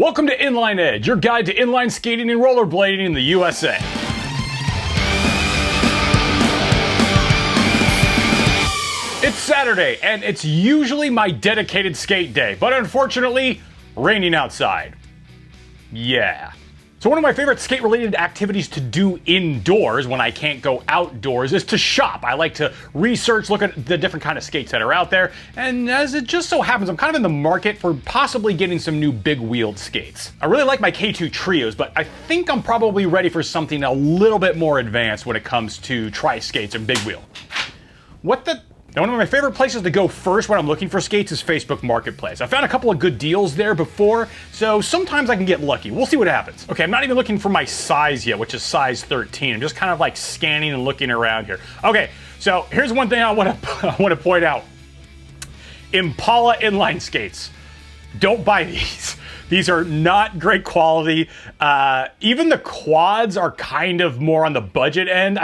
Welcome to Inline Edge, your guide to inline skating and rollerblading in the USA. It's Saturday, and it's usually my dedicated skate day, but unfortunately, raining outside. Yeah. So one of my favorite skate-related activities to do indoors when I can't go outdoors is to shop. I like to research, look at the different kind of skates that are out there, and as it just so happens, I'm kind of in the market for possibly getting some new big-wheeled skates. I really like my K2 Trios, but I think I'm probably ready for something a little bit more advanced when it comes to tri-skates and big wheel. Now, one of my favorite places to go first when I'm looking for skates is Facebook Marketplace. I found a couple of good deals there before, so sometimes I can get lucky. We'll see what happens. Okay, I'm not even looking for my size yet, which is size 13. I'm just kind of like scanning and looking around here. Okay, so here's one thing I want to point out. Impala inline skates. Don't buy these. These are not great quality. Even the quads are kind of more on the budget end.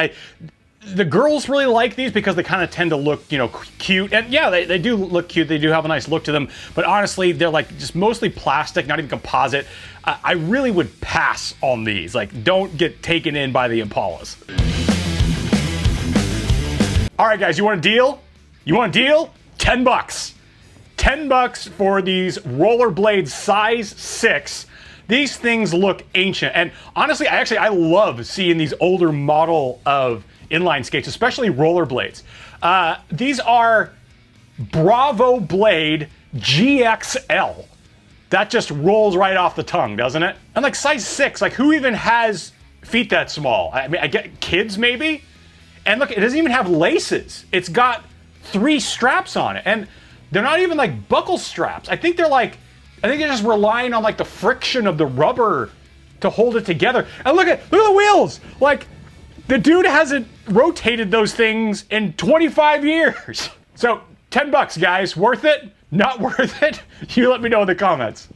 The girls really like these because they kind of tend to look, cute. And yeah, they do look cute. They do have a nice look to them. But honestly, they're like just mostly plastic, not even composite. I really would pass on these. Like, don't get taken in by the Impalas. All right, guys, you want a deal? You want a deal? $10. $10 for these rollerblades size 6. These things look ancient. And honestly, I love seeing these older model of inline skates, especially rollerblades. These are Bravo Blade GXL. That just rolls right off the tongue, doesn't it? And like size 6, like who even has feet that small? I mean, I get kids maybe. And look, it doesn't even have laces. It's got 3 straps on it. And they're not even like buckle straps. I think they're just relying on like the friction of the rubber to hold it together. And look at the wheels. Like, the dude hasn't rotated those things in 25 years. So, $10, guys. Worth it? Not worth it? You let me know in the comments.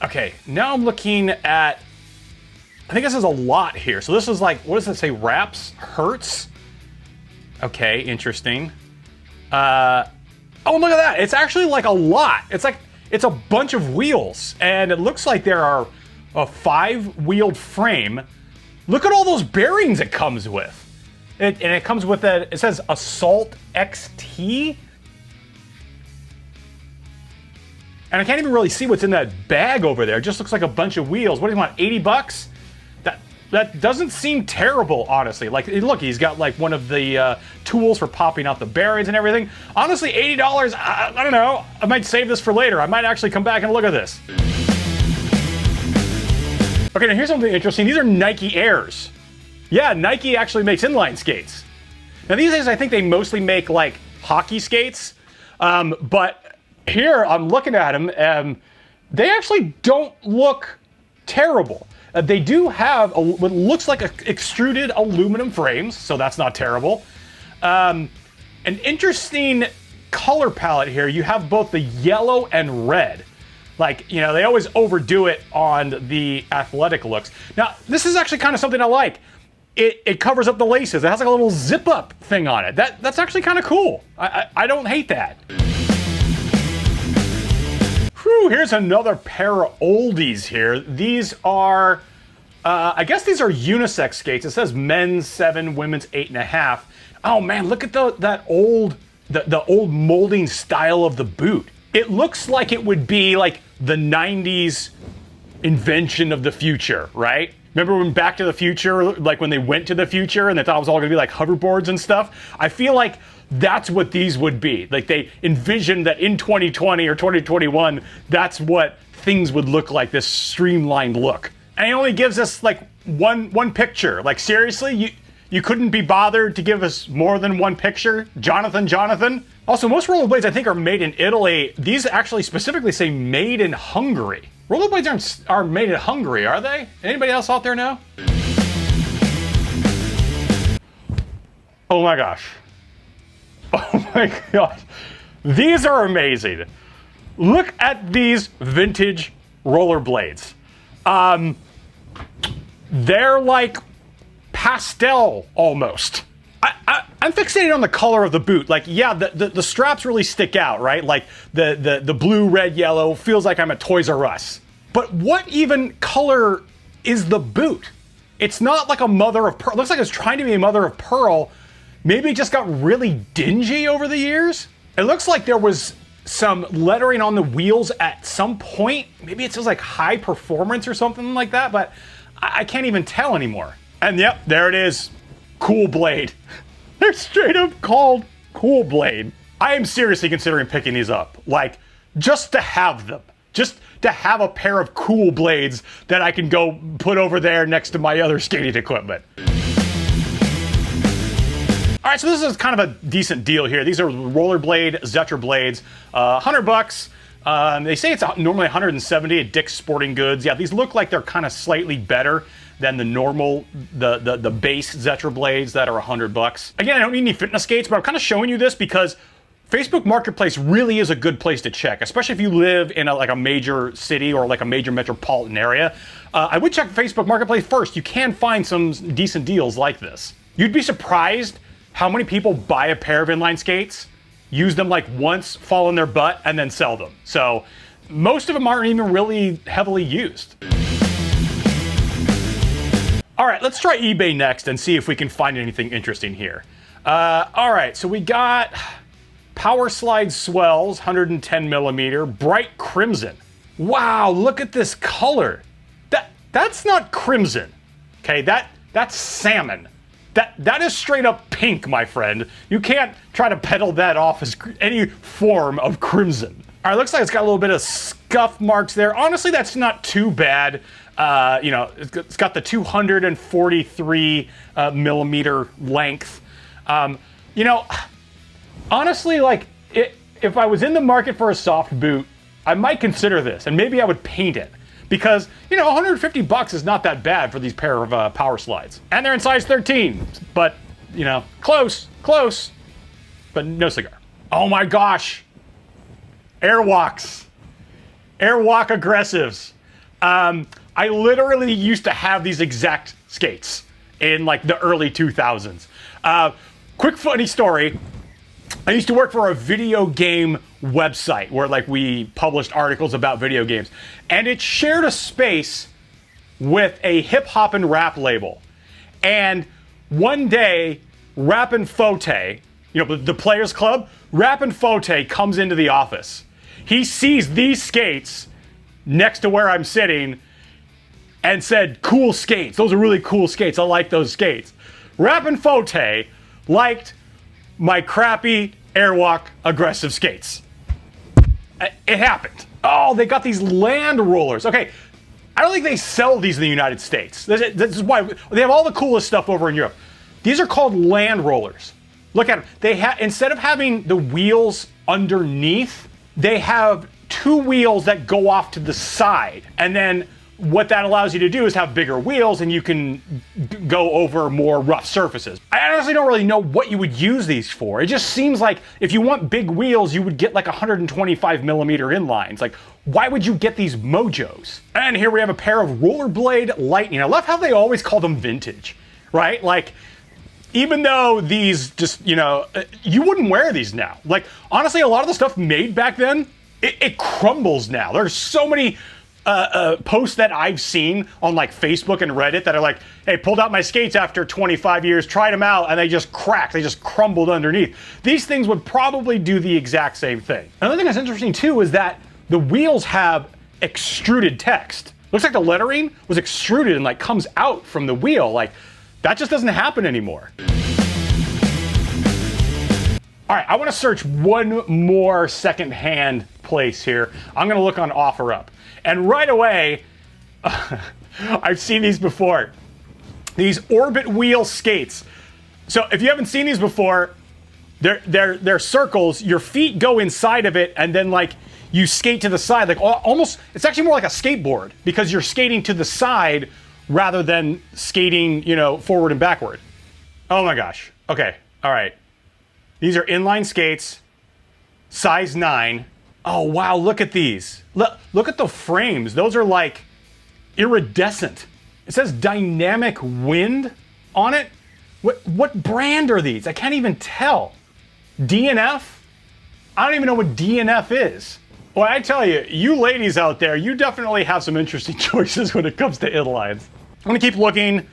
Okay, now I'm looking at, I think this is a lot here. So this is like, what does it say? Wraps? Hertz? Okay, interesting. Oh, look at that. It's actually like a lot. It's a bunch of wheels. And it looks like there are a 5-wheeled frame. Look at all those bearings it comes with. And it comes with it says Assault XT. And I can't even really see what's in that bag over there. It just looks like a bunch of wheels. What do you want, $80? That doesn't seem terrible, honestly. Like, look, he's got like one of the tools for popping out the bearings and everything. Honestly, $80, I don't know. I might save this for later. I might actually come back and look at this. Okay, now here's something interesting. These are Nike Airs. Yeah, Nike actually makes inline skates. Now these days I think they mostly make like hockey skates, but here I'm looking at them, they actually don't look terrible. They do have what looks like extruded aluminum frames, so that's not terrible. An interesting color palette here. You have both the yellow and red. Like, they always overdo it on the athletic looks. Now, this is actually kind of something I like. It covers up the laces. It has like a little zip-up thing on it. That's actually kind of cool. I don't hate that. Whew, here's another pair of oldies here. These are, I guess these are unisex skates. It says men's 7, women's 8.5. Oh man, look at the old molding style of the boot. It looks like it would be like the 90s invention of the future, right? Remember when Back to the Future, like when they went to the future and they thought it was all gonna be like hoverboards and stuff? I feel like that's what these would be. Like they envisioned that in 2020 or 2021, that's what things would look like, this streamlined look. And he only gives us like one picture. Like seriously, you couldn't be bothered to give us more than one picture? Jonathan? Also, most rollerblades I think are made in Italy. These actually specifically say made in Hungary. Rollerblades aren't made in Hungary, are they? Anybody else out there know? Oh my gosh. Oh my gosh. These are amazing. Look at these vintage rollerblades. They're like pastel almost. I I'm fixated on the color of the boot. Like, yeah, the straps really stick out, right? Like the blue, red, yellow feels like I'm at Toys R Us. But what even color is the boot? It's not like a mother of pearl. It looks like it's trying to be a mother of pearl. Maybe it just got really dingy over the years. It looks like there was some lettering on the wheels at some point. Maybe it says like high performance or something like that, but I can't even tell anymore. And yep, there it is. Cool Blade. They're straight up called Cool Blade. I am seriously considering picking these up. Like, just to have them. Just to have a pair of Cool Blades that I can go put over there next to my other skating equipment. All right, so this is kind of a decent deal here. These are Rollerblade Zetra Blades, $100. They say it's normally $170 at Dick's Sporting Goods. Yeah, these look like they're kind of slightly better than the normal, the base Zetra Blades that are $100. Again, I don't need any fitness skates, but I'm kind of showing you this because Facebook Marketplace really is a good place to check, especially if you live in a major city or like a major metropolitan area. I would check Facebook Marketplace first. You can find some decent deals like this. You'd be surprised how many people buy a pair of inline skates, use them like once, fall on their butt, and then sell them. So most of them aren't even really heavily used. All right, let's try eBay next and see if we can find anything interesting here. All right, so we got Power Slide Swells, 110 millimeter, bright crimson. Wow, look at this color. That's not crimson, okay? That's salmon. That is straight up pink, my friend. You can't try to peddle that off as any form of crimson. All right, looks like it's got a little bit of scuff marks there. Honestly, that's not too bad. You know, it's got the 243 millimeter length. You know, honestly, like, if I was in the market for a soft boot, I might consider this, and maybe I would paint it. Because, you know, $150 is not that bad for these pair of power slides. And they're in size 13, but, you know, close, but no cigar. Oh my gosh. Airwalks. Airwalk aggressives. I literally used to have these exact skates in like the early 2000s. Quick funny story. I used to work for a video game website where like we published articles about video games, and it shared a space with a hip hop and rap label. And one day, Rappin' Fote, you know, the Players Club, Rappin' Fote comes into the office. He sees these skates next to where I'm sitting and said, "Cool skates. Those are really cool skates. I like those skates." Rappin' Fote liked my crappy Airwalk aggressive skates. It happened. Oh, they got these land rollers. Okay, I don't think they sell these in the United States. This is why they have all the coolest stuff over in Europe. These are called land rollers. Look at them. They have, instead of having the wheels underneath, they have two wheels that go off to the side, and then what that allows you to do is have bigger wheels and you can go over more rough surfaces. I honestly don't really know what you would use these for. It just seems like if you want big wheels, you would get like 125 millimeter inlines. Like, why would you get these Mojos? And here we have a pair of Rollerblade Lightning. I love how they always call them vintage, right? Like, even though these just, you know, you wouldn't wear these now. Like, honestly, a lot of the stuff made back then, it crumbles now. There's so many posts that I've seen on like Facebook and Reddit that are like, "Hey, pulled out my skates after 25 years, tried them out, and they just cracked. They just crumbled underneath." These things would probably do the exact same thing. Another thing that's interesting too is that the wheels have extruded text. Looks like the lettering was extruded and like comes out from the wheel. Like, that just doesn't happen anymore. All right, I want to search one more secondhand place here. I'm going to look on OfferUp. And right away, I've seen these before. These orbit wheel skates. So if you haven't seen these before, they're circles. Your feet go inside of it, and then like you skate to the side. Like almost, it's actually more like a skateboard because you're skating to the side rather than skating, you know, forward and backward. Oh my gosh. Okay. All right. These are inline skates, size 9. Oh, wow, look at these. Look at the frames. Those are like iridescent. It says dynamic wind on it. What brand are these? I can't even tell. DNF? I don't even know what DNF is. Well, I tell you, you ladies out there, you definitely have some interesting choices when it comes to inlines. I'm gonna keep looking,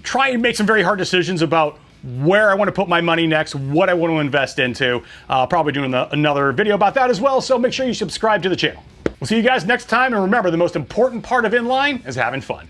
try and make some very hard decisions about where I want to put my money next, what I want to invest into. Probably doing another video about that as well, so make sure you subscribe to the channel. We'll see you guys next time, and remember, the most important part of inline is having fun.